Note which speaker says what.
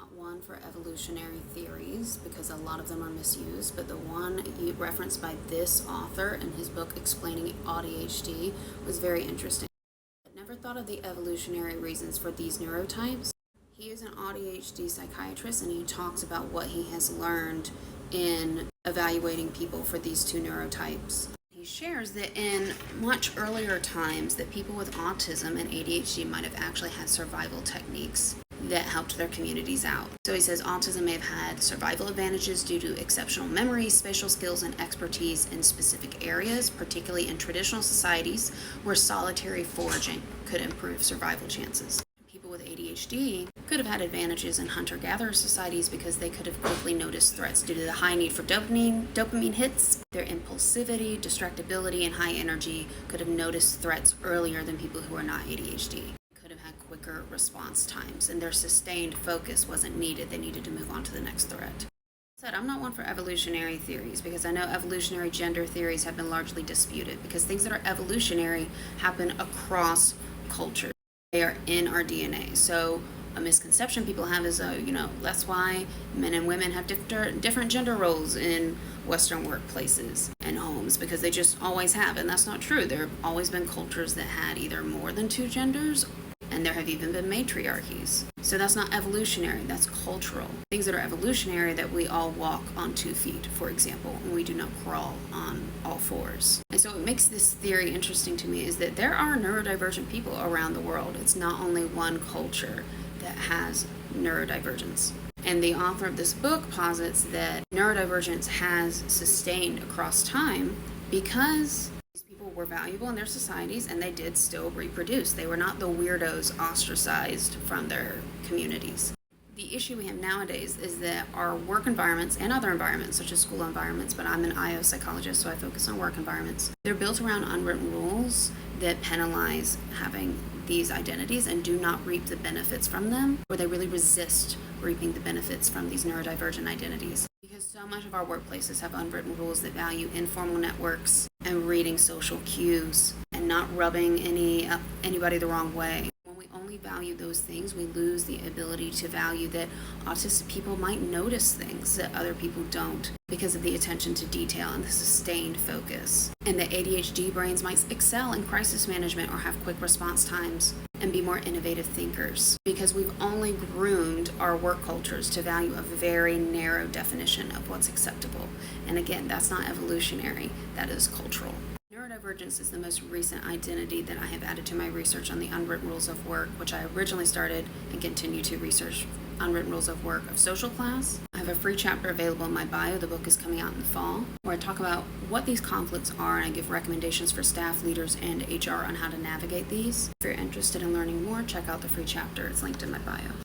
Speaker 1: not one for evolutionary theories because a lot of them are misused, but the one referenced by this author in his book explaining ADHD was very interesting. I'd never thought of the evolutionary reasons for these neurotypes. He is an ADHD psychiatrist, and he talks about what he has learned in evaluating people for these two neurotypes. He shares that in much earlier times that people with autism and ADHD might have actually had survival techniques that helped their communities out. So he says autism may have had survival advantages due to exceptional memory, spatial skills, and expertise in specific areas, particularly in traditional societies where solitary foraging could improve survival chances. People with ADHD could have had advantages in hunter-gatherer societies because they could have quickly noticed threats due to the high need for dopamine hits. Their impulsivity, distractibility, and high energy could have noticed threats earlier than people who are not ADHD. Could have had quicker response times, and their sustained focus wasn't needed. They needed to move on to the next threat. I'm not one for evolutionary theories because I know evolutionary gender theories have been largely disputed because things that are evolutionary happen across cultures. They are in our DNA. So a misconception people have is, that's why men and women have different gender roles in Western workplaces and homes, because they just always have, and that's not true. There have always been cultures that had either more than two genders, and there have even been matriarchies. So that's not evolutionary, that's cultural. Things that are evolutionary, that we all walk on 2 feet, for example, and we do not crawl on all fours. And so what makes this theory interesting to me is that there are neurodivergent people around the world. It's not only one culture that has neurodivergence. And the author of this book posits that neurodivergence has sustained across time because these people were valuable in their societies and they did still reproduce. They were not the weirdos ostracized from their communities. The issue we have nowadays is that our work environments and other environments, such as school environments, but I'm an IO psychologist, so I focus on work environments. They're built around unwritten rules that penalize having these identities and do not reap the benefits from them, or they really resist reaping the benefits from these neurodivergent identities. Because so much of our workplaces have unwritten rules that value informal networks and reading social cues and not rubbing anybody the wrong way. When we only value those things, we lose the ability to value that autistic people might notice things that other people don't because of the attention to detail and the sustained focus. And that ADHD brains might excel in crisis management or have quick response times and be more innovative thinkers because we've only groomed our work cultures to value a very narrow definition of what's acceptable. And again, that's not evolutionary, that is cultural. Neurodivergence is the most recent identity that I have added to my research on the unwritten rules of work, which I originally started and continue to research unwritten rules of work of social class. I have a free chapter available in my bio. The book is coming out in the fall, where I talk about what these conflicts are and I give recommendations for staff, leaders, and HR on how to navigate these. If you're interested in learning more, check out the free chapter. It's linked in my bio.